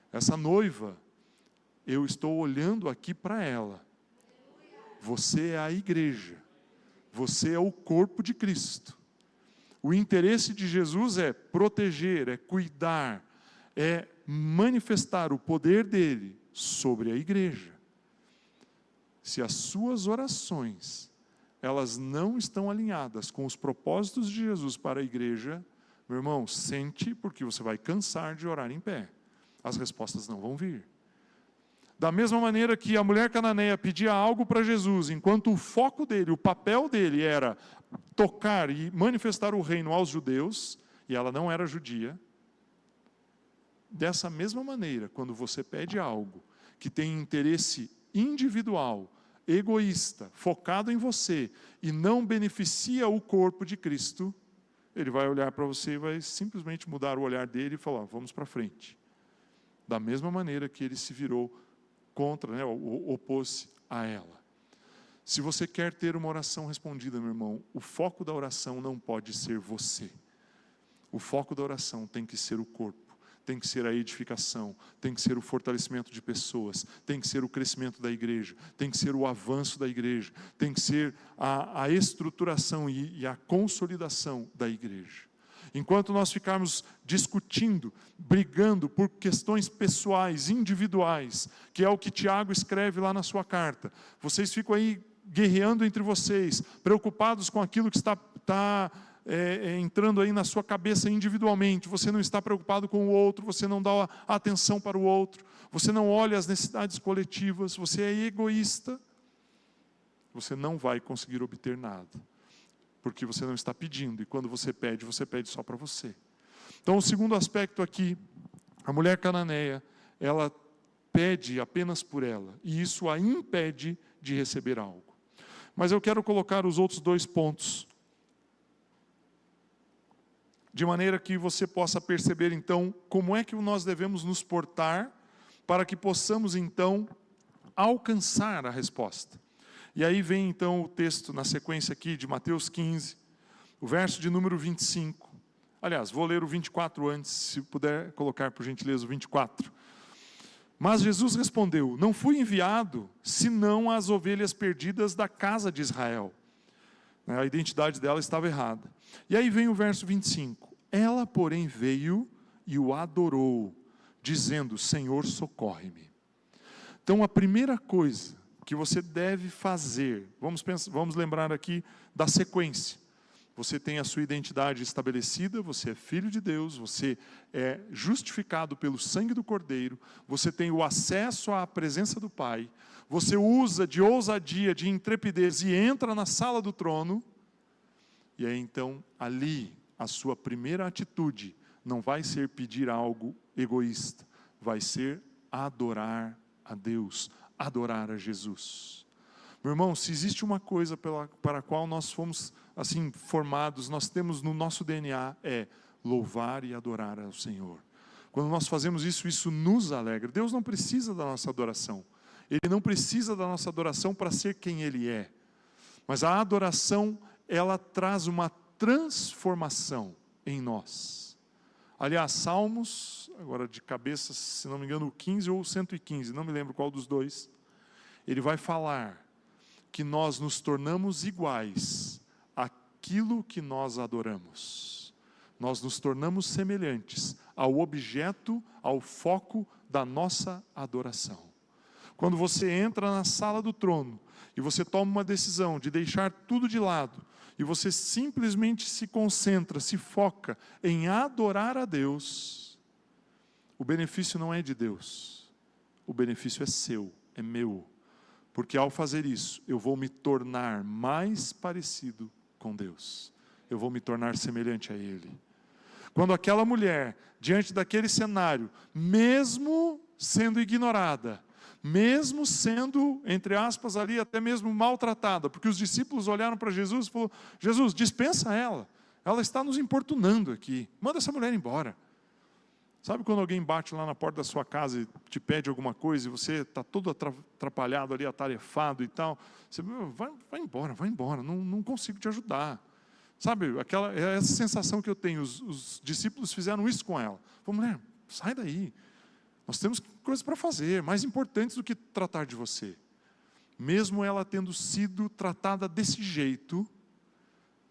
Essa noiva, eu estou olhando aqui para ela. Você é a igreja. Você é o corpo de Cristo. O interesse de Jesus é proteger, é cuidar, é manifestar o poder dele sobre a igreja. Se as suas orações, elas não estão alinhadas com os propósitos de Jesus para a igreja, meu irmão, sente, porque você vai cansar de orar em pé. As respostas não vão vir. Da mesma maneira que a mulher cananeia pedia algo para Jesus, enquanto o foco dele, o papel dele era tocar e manifestar o reino aos judeus, e ela não era judia. Dessa mesma maneira, quando você pede algo que tem interesse individual, egoísta, focado em você, e não beneficia o corpo de Cristo, ele vai olhar para você e vai simplesmente mudar o olhar dele e falar: vamos para frente. Da mesma maneira que ele se virou contra, né, opôs-se a ela. Se você quer ter uma oração respondida, meu irmão, o foco da oração não pode ser você. O foco da oração tem que ser o corpo, tem que ser a edificação, tem que ser o fortalecimento de pessoas, tem que ser o crescimento da igreja, tem que ser o avanço da igreja, tem que ser a estruturação e a consolidação da igreja. Enquanto nós ficarmos discutindo, brigando por questões pessoais, individuais, que é o que Tiago escreve lá na sua carta, vocês ficam aí guerreando entre vocês, preocupados com aquilo que está entrando aí na sua cabeça individualmente, você não está preocupado com o outro, você não dá atenção para o outro, você não olha as necessidades coletivas, você é egoísta, você não vai conseguir obter nada, porque você não está pedindo, e quando você pede só para você. Então, o segundo aspecto aqui, a mulher cananeia, ela pede apenas por ela, e isso a impede de receber algo. Mas eu quero colocar os outros dois pontos, de maneira que você possa perceber, então, como é que nós devemos nos portar para que possamos, então, alcançar a resposta. E aí vem, então, o texto na sequência aqui de Mateus 15, o verso de número 25. Aliás, vou ler o 24 antes, se puder colocar, por gentileza, o 24. Mas Jesus respondeu: não fui enviado, senão às ovelhas perdidas da casa de Israel. A identidade dela estava errada. E aí vem o verso 25. Ela, porém, veio e o adorou, dizendo: Senhor, socorre-me. Então, a primeira coisa que você deve fazer, vamos lembrar aqui da sequência. Você tem a sua identidade estabelecida, você é filho de Deus, você é justificado pelo sangue do Cordeiro, você tem o acesso à presença do Pai, você usa de ousadia, de intrepidez e entra na sala do trono, e aí então, ali, a sua primeira atitude não vai ser pedir algo egoísta, vai ser adorar a Deus, adorar a Jesus. Meu irmão, se existe uma coisa para a qual nós fomos assim formados, nós temos no nosso DNA, é louvar e adorar ao Senhor. Quando nós fazemos isso, isso nos alegra. Deus não precisa da nossa adoração. Ele não precisa da nossa adoração para ser quem Ele é. Mas a adoração, ela traz uma transformação em nós. Aliás, Salmos, agora de cabeça, se não me engano, o 15 ou o 115, não me lembro qual dos dois, ele vai falar que nós nos tornamos iguais àquilo que nós adoramos. Nós nos tornamos semelhantes ao objeto, ao foco da nossa adoração. Quando você entra na sala do trono e você toma uma decisão de deixar tudo de lado, e você simplesmente se concentra, se foca em adorar a Deus, o benefício não é de Deus, o benefício é seu, é meu. Porque ao fazer isso, eu vou me tornar mais parecido com Deus. Eu vou me tornar semelhante a Ele. Quando aquela mulher, diante daquele cenário, mesmo sendo ignorada, mesmo sendo, entre aspas, ali até mesmo maltratada, porque os discípulos olharam para Jesus e falaram: Jesus, dispensa ela está nos importunando aqui, manda essa mulher embora. Sabe quando alguém bate lá na porta da sua casa e te pede alguma coisa e você está todo atrapalhado ali, atarefado e tal, você vai embora, não consigo te ajudar. Sabe, essa sensação que eu tenho, os discípulos fizeram isso com ela. Falei: mulher, sai daí, nós temos coisas para fazer, mais importantes do que tratar de você. Mesmo ela tendo sido tratada desse jeito,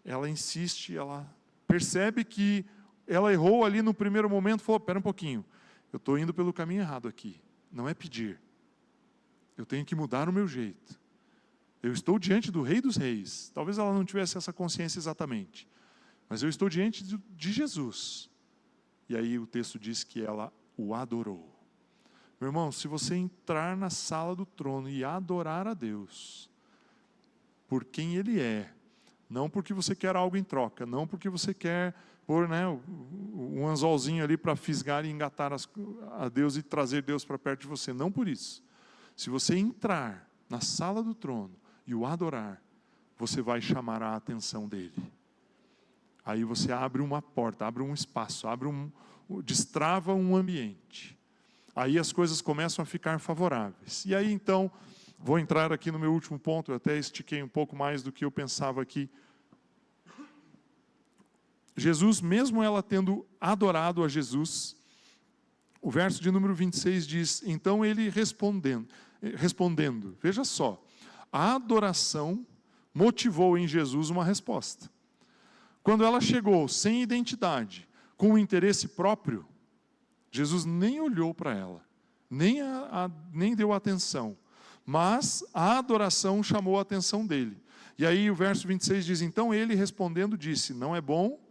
ela insiste, ela percebe que ela errou ali no primeiro momento, falou: espera um pouquinho, eu estou indo pelo caminho errado aqui, não é pedir, eu tenho que mudar o meu jeito, eu estou diante do Rei dos Reis. Talvez ela não tivesse essa consciência exatamente, mas eu estou diante de Jesus. E aí o texto diz que ela o adorou. Meu irmão, se você entrar na sala do trono e adorar a Deus por quem Ele é, não porque você quer algo em troca, não porque você quer pôr um anzolzinho ali para fisgar e engatar a Deus e trazer Deus para perto de você, não por isso. Se você entrar na sala do trono e o adorar, você vai chamar a atenção dele. Aí você abre uma porta, abre um espaço, destrava um ambiente. Aí as coisas começam a ficar favoráveis. E aí então, vou entrar aqui no meu último ponto, eu até estiquei um pouco mais do que eu pensava aqui. Jesus, mesmo ela tendo adorado a Jesus, o verso de número 26 diz: então ele respondendo, veja só, a adoração motivou em Jesus uma resposta. Quando ela chegou sem identidade, com um interesse próprio, Jesus nem olhou para ela, nem deu atenção, mas a adoração chamou a atenção dele. E aí o verso 26 diz: então ele respondendo disse: não é bom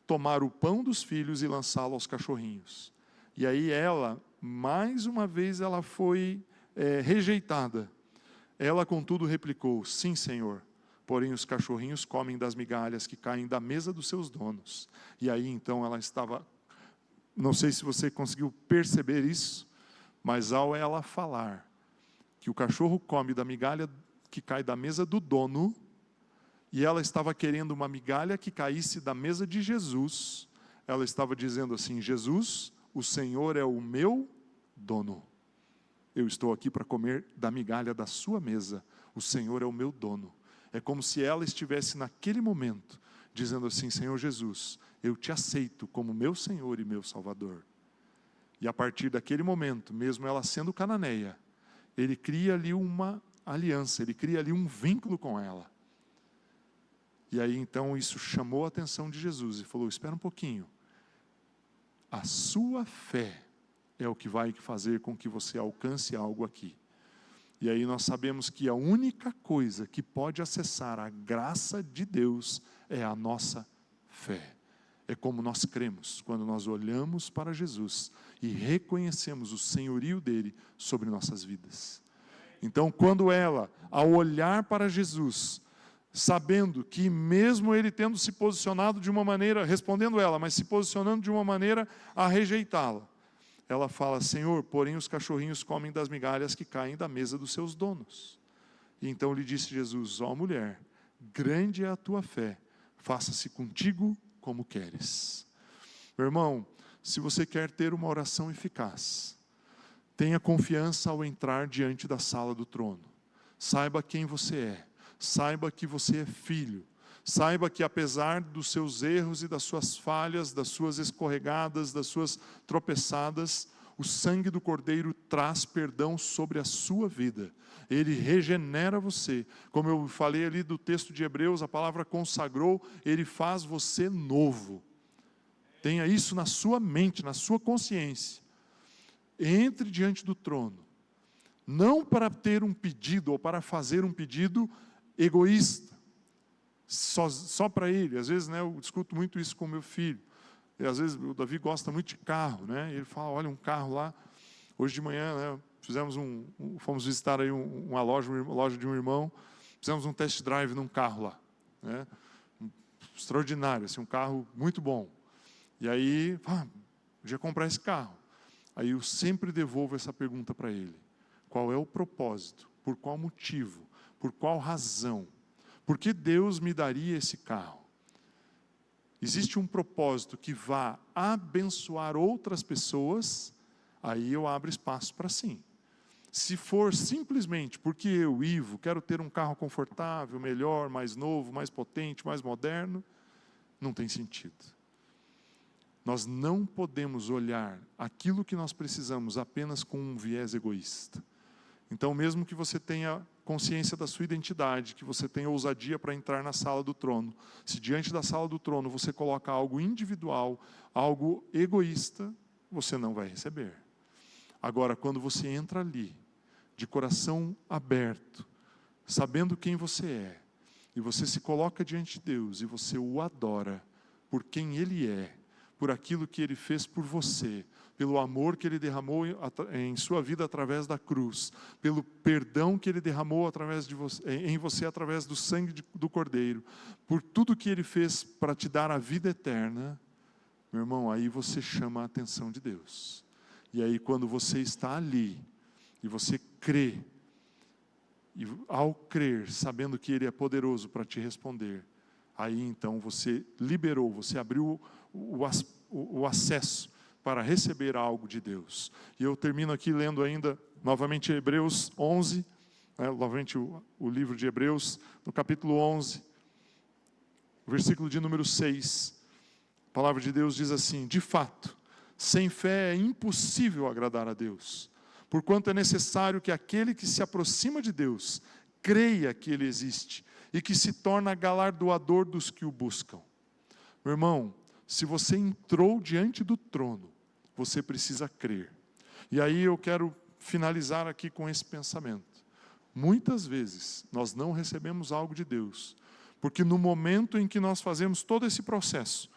tomar o pão dos filhos e lançá-lo aos cachorrinhos. E aí ela, mais uma vez, ela foi rejeitada. Ela, contudo, replicou: sim, Senhor, porém os cachorrinhos comem das migalhas que caem da mesa dos seus donos. E aí então ela estava, não sei se você conseguiu perceber isso, mas ao ela falar que o cachorro come da migalha que cai da mesa do dono, e ela estava querendo uma migalha que caísse da mesa de Jesus, ela estava dizendo assim: Jesus, o Senhor é o meu dono. Eu estou aqui para comer da migalha da sua mesa. O Senhor é o meu dono. É como se ela estivesse naquele momento dizendo assim: Senhor Jesus, eu te aceito como meu Senhor e meu Salvador. E a partir daquele momento, mesmo ela sendo cananeia, ele cria ali uma aliança, ele cria ali um vínculo com ela. E aí então isso chamou a atenção de Jesus e falou: espera um pouquinho, a sua fé é o que vai fazer com que você alcance algo aqui. E aí nós sabemos que a única coisa que pode acessar a graça de Deus é a nossa fé. É como nós cremos quando nós olhamos para Jesus e reconhecemos o senhorio dele sobre nossas vidas. Então, quando ela, ao olhar para Jesus, sabendo que mesmo ele tendo se posicionado de uma maneira, respondendo ela, mas se posicionando de uma maneira a rejeitá-la, ela fala: Senhor, porém os cachorrinhos comem das migalhas que caem da mesa dos seus donos. E então lhe disse Jesus: ó mulher, grande é a tua fé, faça-se contigo como queres. Meu irmão, se você quer ter uma oração eficaz, tenha confiança ao entrar diante da sala do trono. Saiba quem você é. Saiba que você é filho. Saiba que apesar dos seus erros e das suas falhas, das suas escorregadas, das suas tropeçadas, o sangue do Cordeiro traz perdão sobre a sua vida. Ele regenera você. Como eu falei ali do texto de Hebreus, a palavra consagrou, ele faz você novo. Tenha isso na sua mente, na sua consciência. Entre diante do trono, não para ter um pedido ou para fazer um pedido egoísta, só para ele. Às vezes, eu discuto muito isso com meu filho, e às vezes o Davi gosta muito de carro, e ele fala: olha, um carro lá, hoje de manhã, fomos visitar aí uma loja de um irmão, fizemos um test drive num carro lá, extraordinário, assim, um carro muito bom. E aí, podia comprar esse carro. Aí eu sempre devolvo essa pergunta para ele. Qual é o propósito? Por qual motivo? Por qual razão? Por que Deus me daria esse carro? Existe um propósito que vá abençoar outras pessoas, aí eu abro espaço para sim. Se for simplesmente porque eu, Ivo, quero ter um carro confortável, melhor, mais novo, mais potente, mais moderno, não tem sentido. Nós não podemos olhar aquilo que nós precisamos apenas com um viés egoísta. Então, mesmo que você tenha consciência da sua identidade, que você tenha ousadia para entrar na sala do trono, se diante da sala do trono você coloca algo individual, algo egoísta, você não vai receber. Agora, quando você entra ali, de coração aberto, sabendo quem você é, e você se coloca diante de Deus, e você o adora por quem Ele é, por aquilo que Ele fez por você, pelo amor que Ele derramou em sua vida através da cruz, pelo perdão que Ele derramou em você através do sangue do Cordeiro, por tudo que Ele fez para te dar a vida eterna, meu irmão, aí você chama a atenção de Deus. E aí quando você está ali, e você crê, e ao crer, sabendo que Ele é poderoso para te responder, aí então você liberou, você abriu o acesso para receber algo de Deus. E eu termino aqui lendo ainda, novamente Hebreus 11, novamente o livro de Hebreus, no capítulo 11, versículo de número 6. A palavra de Deus diz assim: de fato, sem fé é impossível agradar a Deus, porquanto é necessário que aquele que se aproxima de Deus creia que Ele existe e que se torna galardoador dos que o buscam. Meu irmão, se você entrou diante do trono, você precisa crer. E aí eu quero finalizar aqui com esse pensamento. Muitas vezes nós não recebemos algo de Deus, porque no momento em que nós fazemos todo esse processo,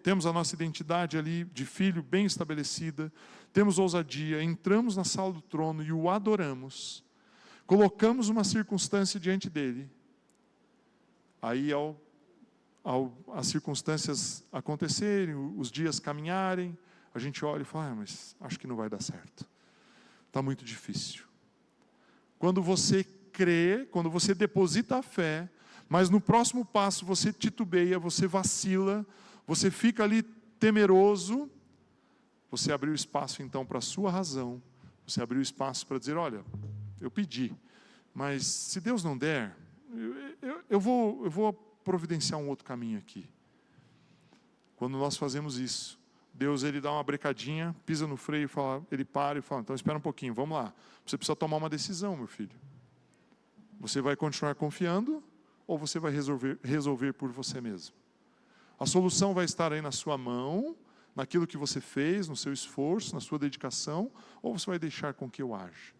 temos a nossa identidade ali de filho bem estabelecida, temos ousadia, entramos na sala do trono e o adoramos, colocamos uma circunstância diante dele, aí as circunstâncias acontecerem, os dias caminharem, a gente olha e fala, mas acho que não vai dar certo, está muito difícil. Quando você crê, quando você deposita a fé, mas no próximo passo você titubeia, você vacila, você fica ali temeroso, você abriu espaço então para a sua razão, você abriu espaço para dizer, olha, eu pedi, mas se Deus não der, eu vou providenciar um outro caminho aqui. Quando nós fazemos isso, Deus ele dá uma brecadinha, pisa no freio, ele para e fala, então espera um pouquinho, vamos lá, você precisa tomar uma decisão, meu filho. Você vai continuar confiando ou você vai resolver por você mesmo? A solução vai estar aí na sua mão, naquilo que você fez, no seu esforço, na sua dedicação, ou você vai deixar com que eu aja?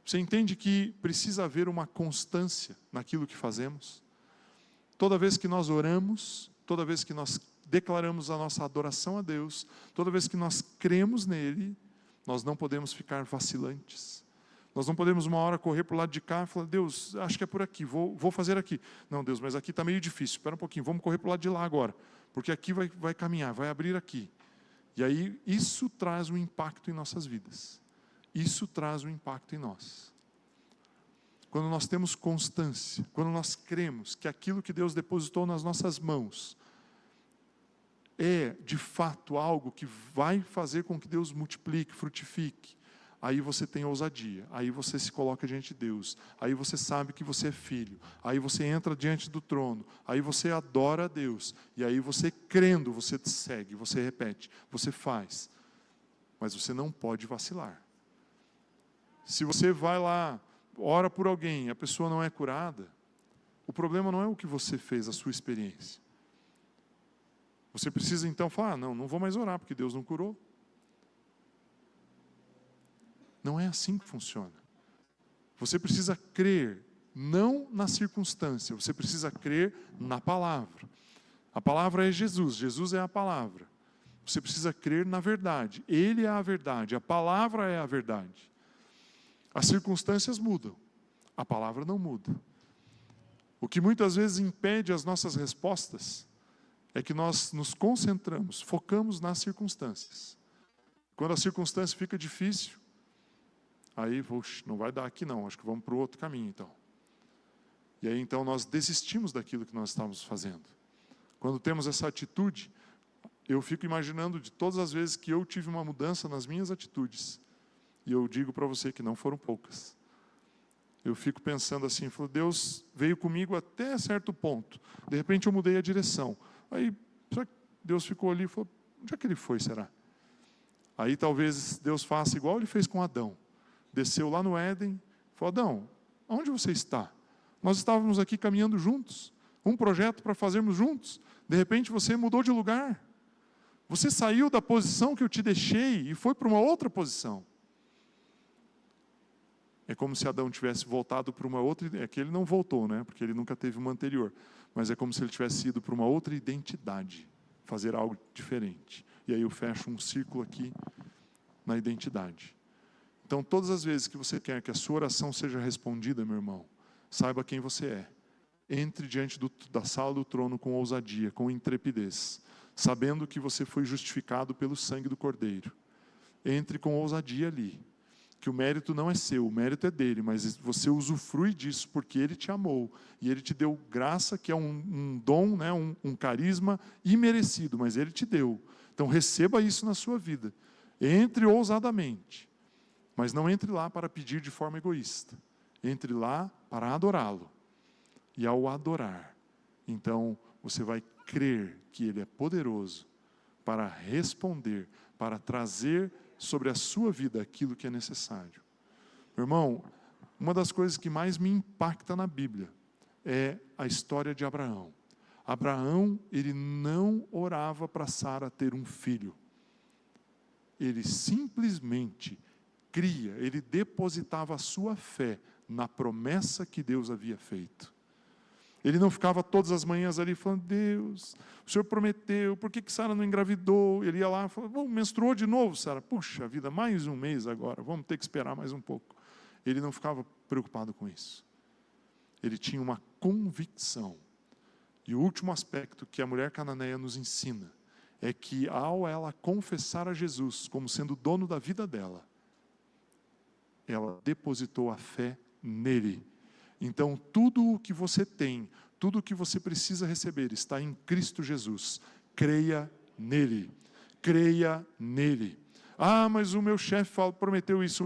Você entende que precisa haver uma constância naquilo que fazemos? Toda vez que nós oramos, toda vez que nós declaramos a nossa adoração a Deus, toda vez que nós cremos nele, nós não podemos ficar vacilantes. Nós não podemos uma hora correr para o lado de cá e falar, Deus, acho que é por aqui, vou fazer aqui. Não, Deus, mas aqui está meio difícil, espera um pouquinho, vamos correr para o lado de lá agora, porque aqui vai caminhar, vai abrir aqui. E aí isso traz um impacto em nossas vidas. Isso traz um impacto em nós. Quando nós temos constância, quando nós cremos que aquilo que Deus depositou nas nossas mãos é, de fato, algo que vai fazer com que Deus multiplique, frutifique, aí você tem ousadia, aí você se coloca diante de Deus, aí você sabe que você é filho, aí você entra diante do trono, aí você adora a Deus, e aí você crendo, você segue, você repete, você faz, mas você não pode vacilar. Se você vai lá, ora por alguém, a pessoa não é curada, o problema não é o que você fez, a sua experiência. Você precisa então falar, não vou mais orar, porque Deus não curou. Não é assim que funciona. Você precisa crer, não na circunstância, você precisa crer na palavra. A palavra é Jesus, Jesus é a palavra. Você precisa crer na verdade, Ele é a verdade, a palavra é a verdade. As circunstâncias mudam, a palavra não muda. O que muitas vezes impede as nossas respostas é que nós nos concentramos, focamos nas circunstâncias. Quando a circunstância fica difícil, aí, não vai dar aqui não, acho que vamos para o outro caminho então. E aí então nós desistimos daquilo que nós estávamos fazendo. Quando temos essa atitude, eu fico imaginando de todas as vezes que eu tive uma mudança nas minhas atitudes. E eu digo para você que não foram poucas. Eu fico pensando assim, Deus veio comigo até certo ponto. De repente eu mudei a direção. Aí Deus ficou ali e falou, onde é que ele foi, será? Aí talvez Deus faça igual ele fez com Adão. Desceu lá no Éden, falou, Adão, onde você está? Nós estávamos aqui caminhando juntos, um projeto para fazermos juntos. De repente você mudou de lugar. Você saiu da posição que eu te deixei e foi para uma outra posição. É como se Adão tivesse voltado para uma outra... É que ele não voltou, né? Porque ele nunca teve uma anterior. Mas é como se ele tivesse ido para uma outra identidade. Fazer algo diferente. E aí eu fecho um círculo aqui na identidade. Então, todas as vezes que você quer que a sua oração seja respondida, meu irmão, saiba quem você é. Entre diante da sala do trono com ousadia, com intrepidez, sabendo que você foi justificado pelo sangue do Cordeiro. Entre com ousadia ali, que o mérito não é seu, o mérito é dele, mas você usufrui disso porque ele te amou, e ele te deu graça, que é um dom, né, um carisma imerecido, mas ele te deu. Então receba isso na sua vida. Entre ousadamente. Mas não entre lá para pedir de forma egoísta. Entre lá para adorá-lo. E ao adorar, então você vai crer que ele é poderoso para responder, para trazer sobre a sua vida aquilo que é necessário. Meu irmão, uma das coisas que mais me impacta na Bíblia é a história de Abraão. Abraão, ele não orava para Sara ter um filho. Ele simplesmente cria, ele depositava a sua fé na promessa que Deus havia feito. Ele não ficava todas as manhãs ali falando, Deus, o Senhor prometeu, por que Sara não engravidou? Ele ia lá e falava, menstruou de novo, Sara. Puxa vida, mais um mês agora, vamos ter que esperar mais um pouco. Ele não ficava preocupado com isso. Ele tinha uma convicção. E o último aspecto que a mulher cananeia nos ensina é que ao ela confessar a Jesus como sendo o dono da vida dela, ela depositou a fé nele. Então, tudo o que você tem, tudo o que você precisa receber está em Cristo Jesus. Creia nele. Creia nele. Ah, mas o meu chefe prometeu isso,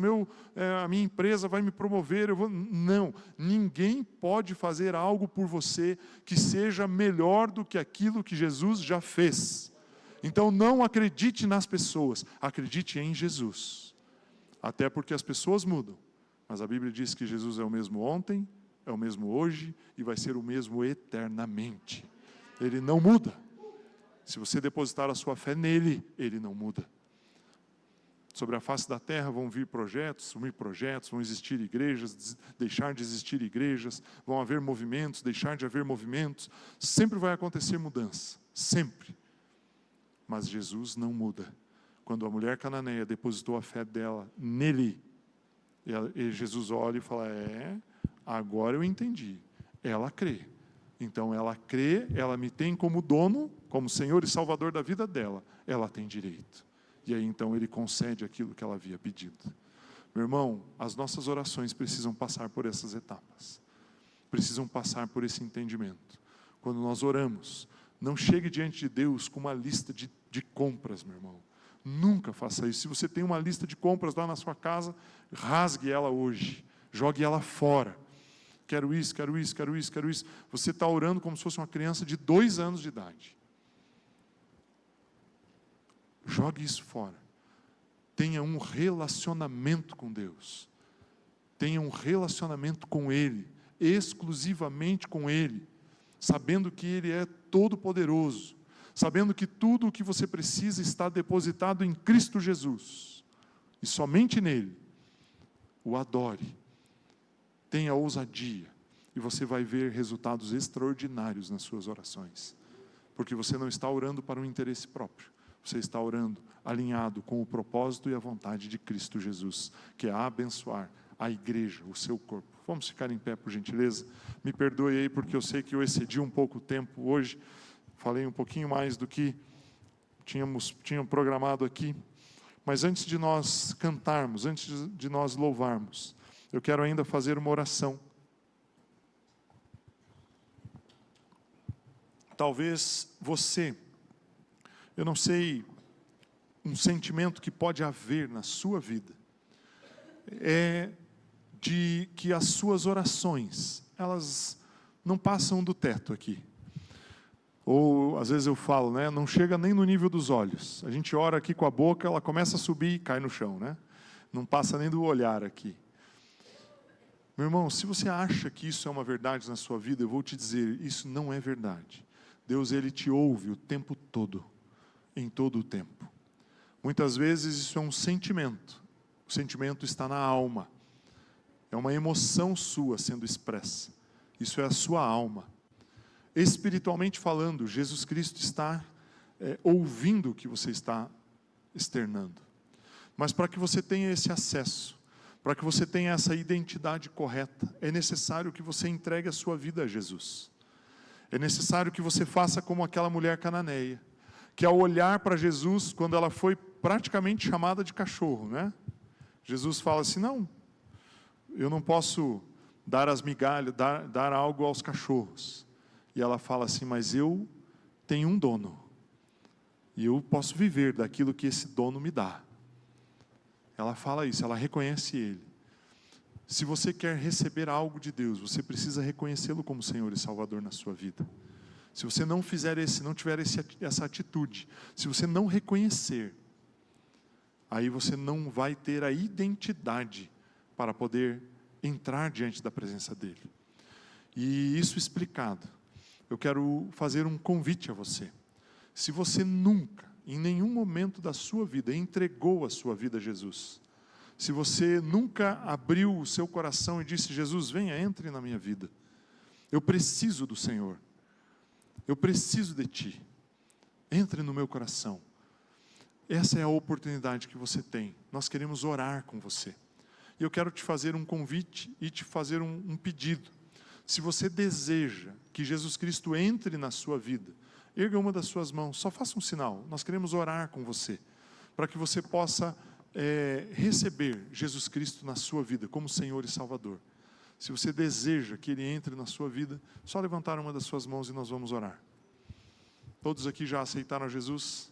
a minha empresa vai me promover. Não, ninguém pode fazer algo por você que seja melhor do que aquilo que Jesus já fez. Então, não acredite nas pessoas, acredite em Jesus. Até porque as pessoas mudam. Mas a Bíblia diz que Jesus é o mesmo ontem, é o mesmo hoje e vai ser o mesmo eternamente. Ele não muda. Se você depositar a sua fé nele, ele não muda. Sobre a face da terra vão vir projetos, sumir projetos, vão existir igrejas, deixar de existir igrejas, vão haver movimentos, deixar de haver movimentos. Sempre vai acontecer mudança, sempre. Mas Jesus não muda. Quando a mulher cananeia depositou a fé dela nele, e Jesus olha e fala, agora eu entendi. Ela crê. Então ela crê, ela me tem como dono, como Senhor e Salvador da vida dela. Ela tem direito. E aí então ele concede aquilo que ela havia pedido. Meu irmão, as nossas orações precisam passar por essas etapas. Precisam passar por esse entendimento. Quando nós oramos, não chegue diante de Deus com uma lista de compras, meu irmão. Nunca faça isso. Se você tem uma lista de compras lá na sua casa, rasgue ela hoje. Jogue ela fora. Quero isso, quero isso, quero isso, quero isso. Você está orando como se fosse uma criança de 2 anos de idade. Jogue isso fora. Tenha um relacionamento com Deus. Tenha um relacionamento com Ele. Exclusivamente com Ele. Sabendo que Ele é todo-poderoso. Sabendo que tudo o que você precisa está depositado em Cristo Jesus. E somente nele. O adore. Tenha ousadia. E você vai ver resultados extraordinários nas suas orações. Porque você não está orando para um interesse próprio. Você está orando alinhado com o propósito e a vontade de Cristo Jesus, que é abençoar a igreja, o seu corpo. Vamos ficar em pé, por gentileza? Me perdoe aí, porque eu sei que eu excedi um pouco o tempo hoje. falei um pouquinho mais do que tinham programado aqui. Mas antes de nós cantarmos, antes de nós louvarmos, eu quero ainda fazer uma oração. Talvez você, eu não sei, um sentimento que pode haver na sua vida, é de que as suas orações, elas não passam do teto aqui. Ou, às vezes eu falo, né, não chega nem no nível dos olhos. A gente ora aqui com a boca, ela começa a subir e cai no chão, né? Não passa nem do olhar aqui. Meu irmão, se você acha que isso é uma verdade na sua vida, eu vou te dizer, isso não é verdade. Deus, Ele te ouve o tempo todo, em todo o tempo. Muitas vezes isso é um sentimento. O sentimento está na alma. É uma emoção sua sendo expressa. Isso é a sua alma. Espiritualmente falando, Jesus Cristo está ouvindo o que você está externando. Mas para que você tenha esse acesso, para que você tenha essa identidade correta, é necessário que você entregue a sua vida a Jesus. É necessário que você faça como aquela mulher cananeia, que ao olhar para Jesus, quando ela foi praticamente chamada de cachorro, né? Jesus fala assim, não, eu não posso dar as migalhas, dar algo aos cachorros. E ela fala assim, mas eu tenho um dono, e eu posso viver daquilo que esse dono me dá. Ela fala isso, ela reconhece Ele. Se você quer receber algo de Deus, você precisa reconhecê-lo como Senhor e Salvador na sua vida. Se você não fizer não tiver essa atitude, se você não reconhecer, aí você não vai ter a identidade para poder entrar diante da presença dEle. E isso explicado, eu quero fazer um convite a você. Se você nunca, em nenhum momento da sua vida, entregou a sua vida a Jesus, se você nunca abriu o seu coração e disse, Jesus, venha, entre na minha vida, eu preciso do Senhor, eu preciso de Ti, entre no meu coração. Essa é a oportunidade que você tem. Nós queremos orar com você. E eu quero te fazer um convite e te fazer um pedido. Se você deseja que Jesus Cristo entre na sua vida, erga uma das suas mãos, só faça um sinal. Nós queremos orar com você, para que você possa receber Jesus Cristo na sua vida, como Senhor e Salvador. Se você deseja que Ele entre na sua vida, só levantar uma das suas mãos e nós vamos orar. Todos aqui já aceitaram Jesus?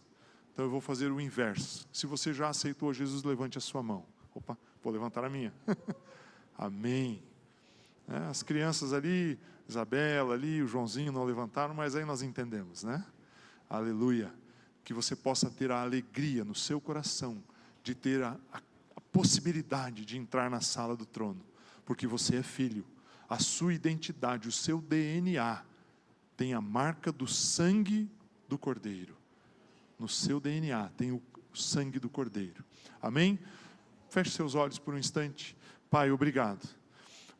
Então eu vou fazer o inverso. Se você já aceitou Jesus, levante a sua mão. Opa, vou levantar a minha. Amém. As crianças ali, Isabela ali, o Joãozinho não levantaram, mas aí nós entendemos, né? Aleluia. Que você possa ter a alegria no seu coração de ter a possibilidade de entrar na sala do trono, porque você é filho. A sua identidade, o seu DNA tem a marca do sangue do Cordeiro. No seu DNA tem o sangue do Cordeiro. Amém? Feche seus olhos por um instante. Pai, obrigado.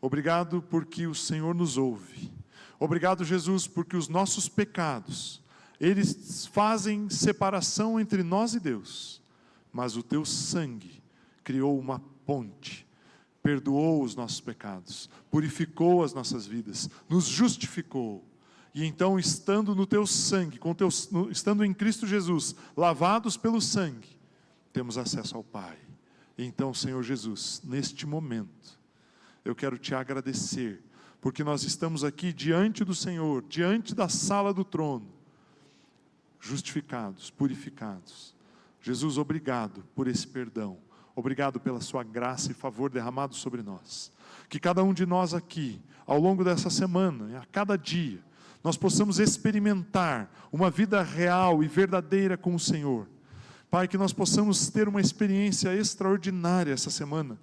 Obrigado porque o Senhor nos ouve. Obrigado, Jesus, porque os nossos pecados, eles fazem separação entre nós e Deus. Mas o Teu sangue criou uma ponte, perdoou os nossos pecados, purificou as nossas vidas, nos justificou. E então, estando no Teu sangue, estando em Cristo Jesus, lavados pelo sangue, temos acesso ao Pai. Então, Senhor Jesus, neste momento, eu quero Te agradecer, porque nós estamos aqui diante do Senhor, diante da sala do trono, justificados, purificados. Jesus, obrigado por esse perdão, obrigado pela Sua graça e favor derramado sobre nós. Que cada um de nós aqui, ao longo dessa semana, a cada dia, nós possamos experimentar uma vida real e verdadeira com o Senhor. Pai, que nós possamos ter uma experiência extraordinária essa semana,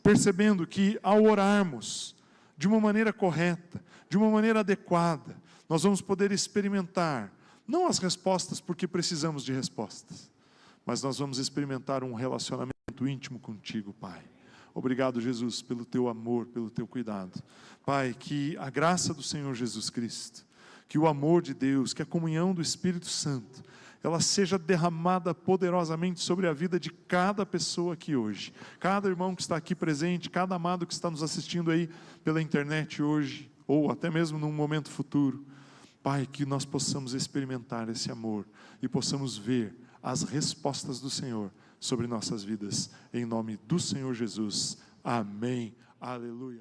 percebendo que ao orarmos de uma maneira correta, de uma maneira adequada, nós vamos poder experimentar, não as respostas porque precisamos de respostas, mas nós vamos experimentar um relacionamento íntimo contigo, Pai. Obrigado, Jesus, pelo Teu amor, pelo Teu cuidado. Pai, que a graça do Senhor Jesus Cristo, que o amor de Deus, que a comunhão do Espírito Santo, ela seja derramada poderosamente sobre a vida de cada pessoa aqui hoje. Cada irmão que está aqui presente, cada amado que está nos assistindo aí pela internet hoje, ou até mesmo num momento futuro. Pai, que nós possamos experimentar esse amor e possamos ver as respostas do Senhor sobre nossas vidas. Em nome do Senhor Jesus. Amém. Aleluia.